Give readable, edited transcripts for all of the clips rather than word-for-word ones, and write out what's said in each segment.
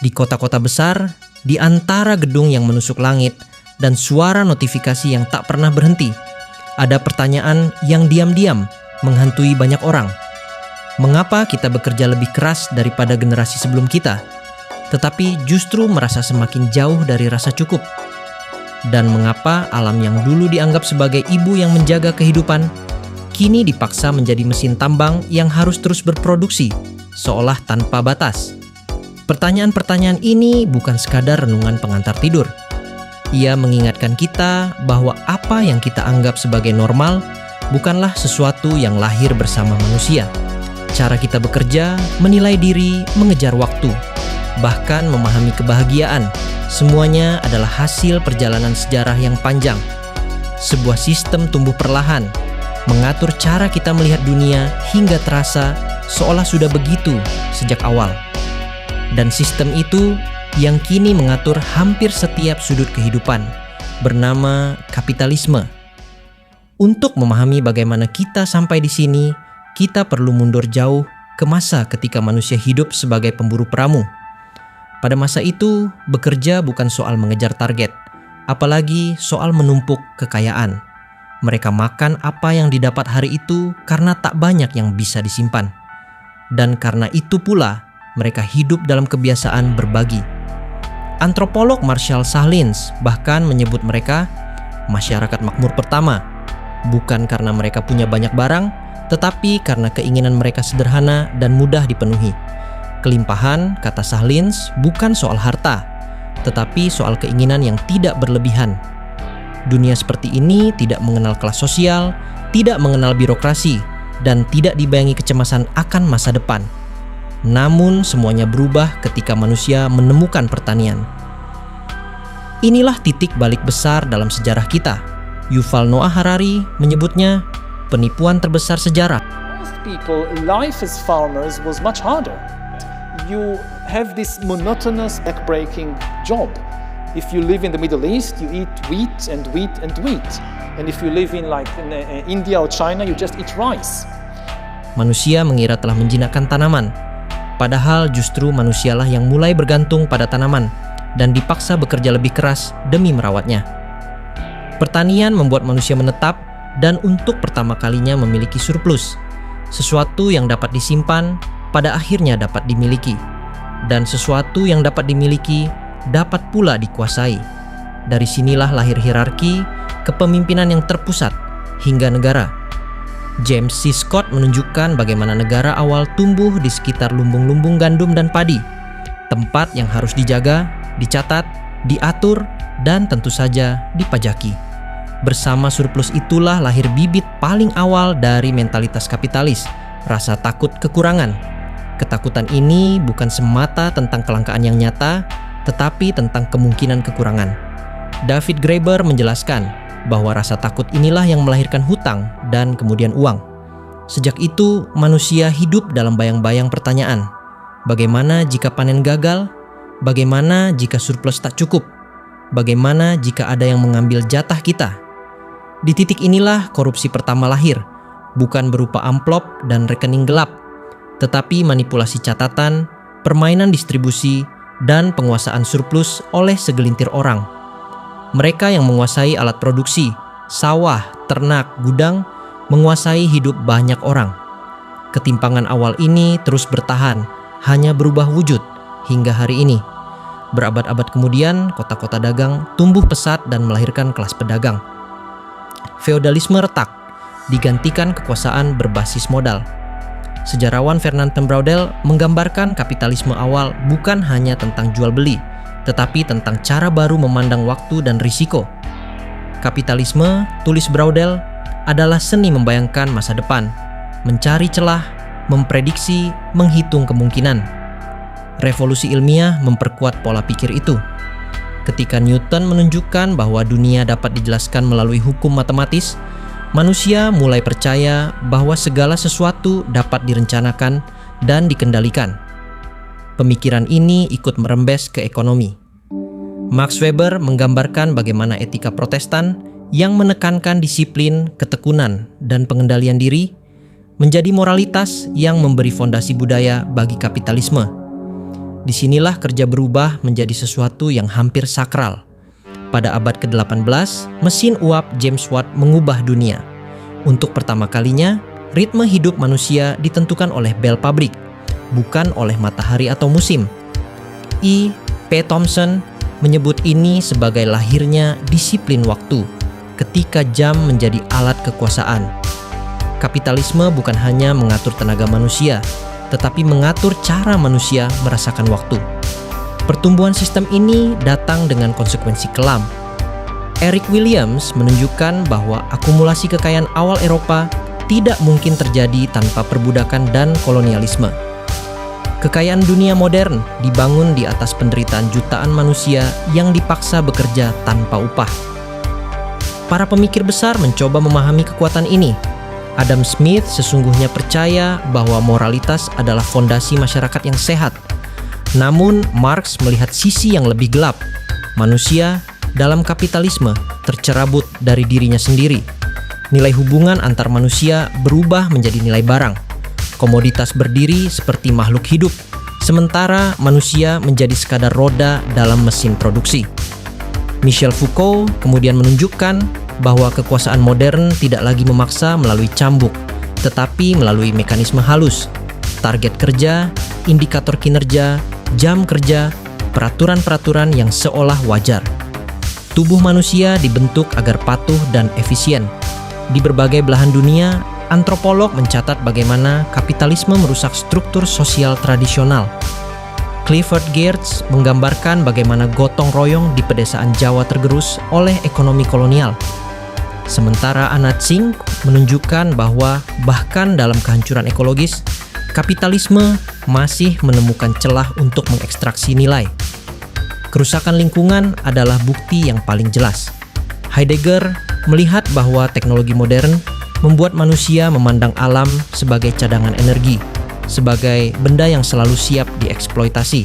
Di kota-kota besar, di antara gedung yang menusuk langit dan suara notifikasi yang tak pernah berhenti, ada pertanyaan yang diam-diam menghantui banyak orang. Mengapa kita bekerja lebih keras daripada generasi sebelum kita, tetapi justru merasa semakin jauh dari rasa cukup? Dan mengapa alam yang dulu dianggap sebagai ibu yang menjaga kehidupan, kini dipaksa menjadi mesin tambang yang harus terus berproduksi, seolah tanpa batas? Pertanyaan-pertanyaan ini bukan sekadar renungan pengantar tidur. Ia mengingatkan kita bahwa apa yang kita anggap sebagai normal bukanlah sesuatu yang lahir bersama manusia. Cara kita bekerja, menilai diri, mengejar waktu, bahkan memahami kebahagiaan, semuanya adalah hasil perjalanan sejarah yang panjang. Sebuah sistem tumbuh perlahan, mengatur cara kita melihat dunia hingga terasa seolah sudah begitu sejak awal. Dan sistem itu yang kini mengatur hampir setiap sudut kehidupan, bernama kapitalisme. Untuk memahami bagaimana kita sampai di sini, kita perlu mundur jauh ke masa ketika manusia hidup sebagai pemburu peramu. Pada masa itu, bekerja bukan soal mengejar target, apalagi soal menumpuk kekayaan. Mereka makan apa yang didapat hari itu karena tak banyak yang bisa disimpan. Dan karena itu pula, mereka hidup dalam kebiasaan berbagi. Antropolog Marshall Sahlins bahkan menyebut mereka masyarakat makmur pertama, bukan karena mereka punya banyak barang, tetapi karena keinginan mereka sederhana dan mudah dipenuhi. Kelimpahan, kata Sahlins, bukan soal harta, tetapi soal keinginan yang tidak berlebihan. Dunia seperti ini tidak mengenal kelas sosial, tidak mengenal birokrasi, dan tidak dibayangi kecemasan akan masa depan. Namun semuanya berubah ketika manusia menemukan pertanian. Inilah titik balik besar dalam sejarah kita. Yuval Noah Harari menyebutnya penipuan terbesar sejarah. Most people, life as farmers was much harder. You have this monotonous, back-breaking job. If you live in the Middle East, you eat wheat and wheat and wheat. And if you live in India or China, you just eat rice. Manusia mengira telah menjinakkan tanaman, padahal justru manusialah yang mulai bergantung pada tanaman dan dipaksa bekerja lebih keras demi merawatnya. Pertanian membuat manusia menetap dan untuk pertama kalinya memiliki surplus, sesuatu yang dapat disimpan pada akhirnya dapat dimiliki, dan sesuatu yang dapat dimiliki dapat pula dikuasai. Dari sinilah lahir hierarki, kepemimpinan yang terpusat, hingga negara. James C. Scott menunjukkan bagaimana negara awal tumbuh di sekitar lumbung-lumbung gandum dan padi, tempat yang harus dijaga, dicatat, diatur, dan tentu saja dipajaki. Bersama surplus itulah lahir bibit paling awal dari mentalitas kapitalis, rasa takut kekurangan. Ketakutan ini bukan semata tentang kelangkaan yang nyata, tetapi tentang kemungkinan kekurangan. David Graeber menjelaskan bahwa rasa takut inilah yang melahirkan hutang dan kemudian uang. Sejak itu, manusia hidup dalam bayang-bayang pertanyaan. Bagaimana jika panen gagal? Bagaimana jika surplus tak cukup? Bagaimana jika ada yang mengambil jatah kita? Di titik inilah korupsi pertama lahir, bukan berupa amplop dan rekening gelap, tetapi manipulasi catatan, permainan distribusi, dan penguasaan surplus oleh segelintir orang. Mereka yang menguasai alat produksi, sawah, ternak, gudang, menguasai hidup banyak orang. Ketimpangan awal ini terus bertahan, hanya berubah wujud hingga hari ini. Berabad-abad kemudian, kota-kota dagang tumbuh pesat dan melahirkan kelas pedagang. Feodalisme retak, digantikan kekuasaan berbasis modal. Sejarawan Fernand ten Braudel menggambarkan kapitalisme awal bukan hanya tentang jual beli, tetapi tentang cara baru memandang waktu dan risiko. Kapitalisme, tulis Braudel, adalah seni membayangkan masa depan, mencari celah, memprediksi, menghitung kemungkinan. Revolusi ilmiah memperkuat pola pikir itu. Ketika Newton menunjukkan bahwa dunia dapat dijelaskan melalui hukum matematis, manusia mulai percaya bahwa segala sesuatu dapat direncanakan dan dikendalikan. Pemikiran ini ikut merembes ke ekonomi. Max Weber menggambarkan bagaimana etika Protestan yang menekankan disiplin, ketekunan, dan pengendalian diri menjadi moralitas yang memberi fondasi budaya bagi kapitalisme. Disinilah kerja berubah menjadi sesuatu yang hampir sakral. Pada abad ke-18, mesin uap James Watt mengubah dunia. Untuk pertama kalinya, ritme hidup manusia ditentukan oleh bel pabrik, bukan oleh matahari atau musim. E. P. Thompson menyebut ini sebagai lahirnya disiplin waktu, ketika jam menjadi alat kekuasaan. Kapitalisme bukan hanya mengatur tenaga manusia, tetapi mengatur cara manusia merasakan waktu. Pertumbuhan sistem ini datang dengan konsekuensi kelam. Eric Williams menunjukkan bahwa akumulasi kekayaan awal Eropa tidak mungkin terjadi tanpa perbudakan dan kolonialisme. Kekayaan dunia modern dibangun di atas penderitaan jutaan manusia yang dipaksa bekerja tanpa upah. Para pemikir besar mencoba memahami kekuatan ini. Adam Smith sesungguhnya percaya bahwa moralitas adalah fondasi masyarakat yang sehat. Namun, Marx melihat sisi yang lebih gelap. Manusia dalam kapitalisme tercerabut dari dirinya sendiri. Nilai hubungan antar manusia berubah menjadi nilai barang. Komoditas berdiri seperti makhluk hidup, sementara manusia menjadi sekadar roda dalam mesin produksi. Michel Foucault kemudian menunjukkan bahwa kekuasaan modern tidak lagi memaksa melalui cambuk, tetapi melalui mekanisme halus, target kerja, indikator kinerja, jam kerja, peraturan-peraturan yang seolah wajar. Tubuh manusia dibentuk agar patuh dan efisien. Di berbagai belahan dunia, antropolog mencatat bagaimana kapitalisme merusak struktur sosial tradisional. Clifford Geertz menggambarkan bagaimana gotong royong di pedesaan Jawa tergerus oleh ekonomi kolonial. Sementara Anna Tsing menunjukkan bahwa bahkan dalam kehancuran ekologis, kapitalisme masih menemukan celah untuk mengekstraksi nilai. Kerusakan lingkungan adalah bukti yang paling jelas. Heidegger melihat bahwa teknologi modern membuat manusia memandang alam sebagai cadangan energi, sebagai benda yang selalu siap dieksploitasi.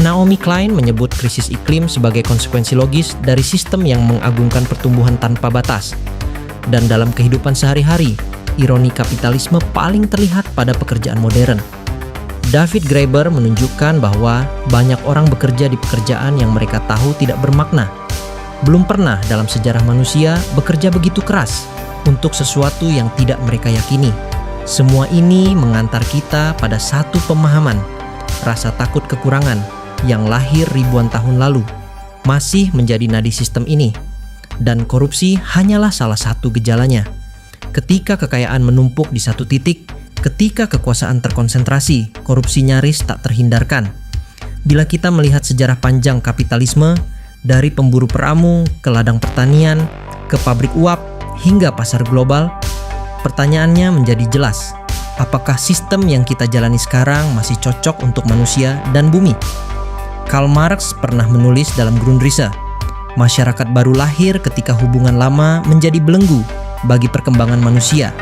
Naomi Klein menyebut krisis iklim sebagai konsekuensi logis dari sistem yang mengagungkan pertumbuhan tanpa batas. Dan dalam kehidupan sehari-hari, ironi kapitalisme paling terlihat pada pekerjaan modern. David Graeber menunjukkan bahwa banyak orang bekerja di pekerjaan yang mereka tahu tidak bermakna. Belum pernah dalam sejarah manusia bekerja begitu keras untuk sesuatu yang tidak mereka yakini. Semua ini mengantar kita pada satu pemahaman, rasa takut kekurangan yang lahir ribuan tahun lalu, masih menjadi nadi sistem ini. Dan korupsi hanyalah salah satu gejalanya. Ketika kekayaan menumpuk di satu titik, ketika kekuasaan terkonsentrasi, korupsi nyaris tak terhindarkan. Bila kita melihat sejarah panjang kapitalisme, dari pemburu peramu ke ladang pertanian, ke pabrik uap, hingga pasar global, pertanyaannya menjadi jelas. Apakah sistem yang kita jalani sekarang masih cocok untuk manusia dan bumi? Karl Marx pernah menulis dalam Grundrisse, masyarakat baru lahir ketika hubungan lama menjadi belenggu bagi perkembangan manusia.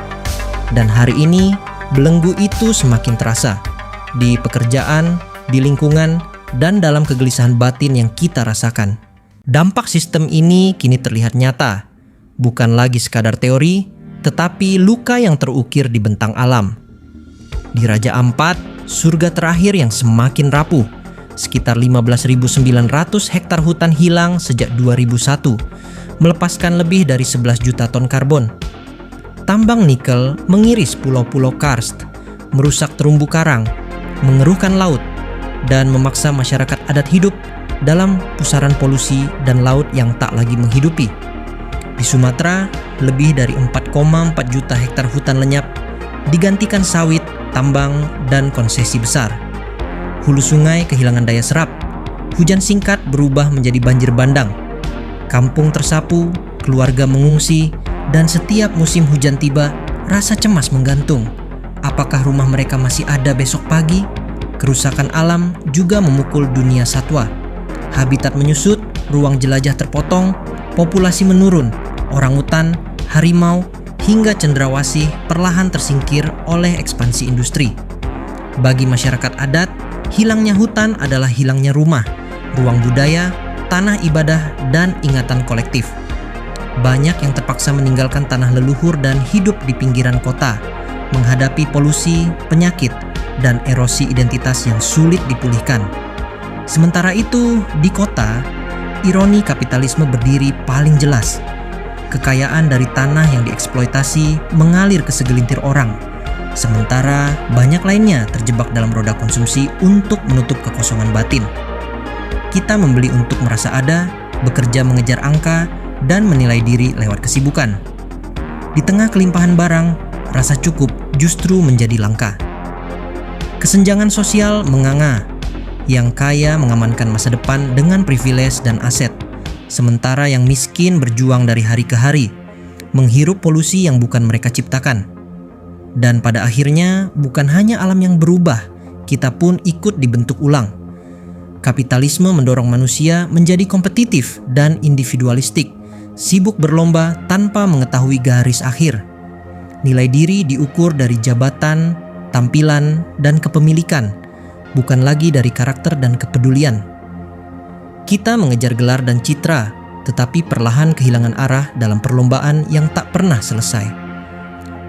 Dan hari ini, belenggu itu semakin terasa di pekerjaan, di lingkungan, dan dalam kegelisahan batin yang kita rasakan. Dampak sistem ini kini terlihat nyata, bukan lagi sekadar teori, tetapi luka yang terukir di bentang alam. Di Raja Ampat, surga terakhir yang semakin rapuh, sekitar 15.900 hektar hutan hilang sejak 2001, melepaskan lebih dari 11 juta ton karbon. Tambang nikel mengiris pulau-pulau karst, merusak terumbu karang, mengeruhkan laut, dan memaksa masyarakat adat hidup dalam pusaran polusi dan laut yang tak lagi menghidupi. Di Sumatera, lebih dari 4,4 juta hektar hutan lenyap, digantikan sawit, tambang, dan konsesi besar. Hulu sungai kehilangan daya serap, hujan singkat berubah menjadi banjir bandang. Kampung tersapu, keluarga mengungsi, dan setiap musim hujan tiba, rasa cemas menggantung. Apakah rumah mereka masih ada besok pagi? Kerusakan alam juga memukul dunia satwa. Habitat menyusut, ruang jelajah terpotong, populasi menurun, orangutan, harimau, hingga cendrawasih perlahan tersingkir oleh ekspansi industri. Bagi masyarakat adat, hilangnya hutan adalah hilangnya rumah, ruang budaya, tanah ibadah, dan ingatan kolektif. Banyak yang terpaksa meninggalkan tanah leluhur dan hidup di pinggiran kota, menghadapi polusi, penyakit, dan erosi identitas yang sulit dipulihkan. Sementara itu, di kota, ironi kapitalisme berdiri paling jelas. Kekayaan dari tanah yang dieksploitasi mengalir ke segelintir orang, sementara banyak lainnya terjebak dalam roda konsumsi untuk menutup kekosongan batin. Kita membeli untuk merasa ada, bekerja mengejar angka, dan menilai diri lewat kesibukan. Di tengah kelimpahan barang, rasa cukup justru menjadi langka. Kesenjangan sosial menganga. Yang kaya mengamankan masa depan dengan privilege dan aset, sementara yang miskin berjuang dari hari ke hari, menghirup polusi yang bukan mereka ciptakan. Dan pada akhirnya, bukan hanya alam yang berubah, kita pun ikut dibentuk ulang. Kapitalisme mendorong manusia menjadi kompetitif dan individualistik, sibuk berlomba tanpa mengetahui garis akhir. Nilai diri diukur dari jabatan, tampilan, dan kepemilikan, bukan lagi dari karakter dan kepedulian. Kita mengejar gelar dan citra, tetapi perlahan kehilangan arah dalam perlombaan yang tak pernah selesai.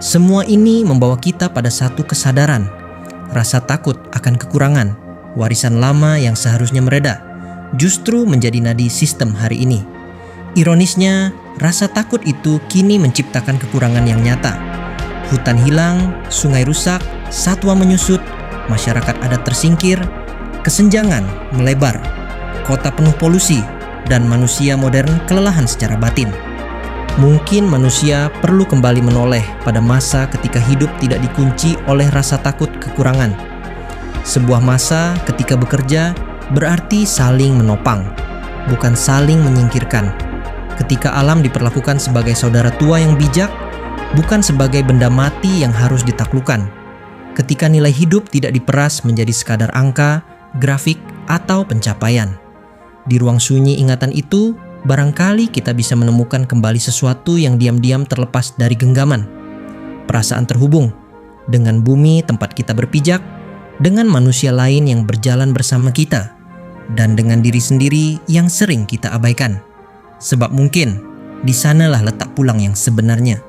Semua ini membawa kita pada satu kesadaran, rasa takut akan kekurangan, warisan lama yang seharusnya mereda, justru menjadi nadi sistem hari ini. Ironisnya, rasa takut itu kini menciptakan kekurangan yang nyata. Hutan hilang, sungai rusak, satwa menyusut, masyarakat adat tersingkir, kesenjangan melebar, kota penuh polusi, dan manusia modern kelelahan secara batin. Mungkin manusia perlu kembali menoleh pada masa ketika hidup tidak dikunci oleh rasa takut kekurangan. Sebuah masa ketika bekerja berarti saling menopang, bukan saling menyingkirkan. Ketika alam diperlakukan sebagai saudara tua yang bijak, bukan sebagai benda mati yang harus ditaklukkan. Ketika nilai hidup tidak diperas menjadi sekadar angka, grafik, atau pencapaian. Di ruang sunyi ingatan itu, barangkali kita bisa menemukan kembali sesuatu yang diam-diam terlepas dari genggaman. Perasaan terhubung dengan bumi tempat kita berpijak, dengan manusia lain yang berjalan bersama kita, dan dengan diri sendiri yang sering kita abaikan. Sebab mungkin di sanalah letak pulang yang sebenarnya.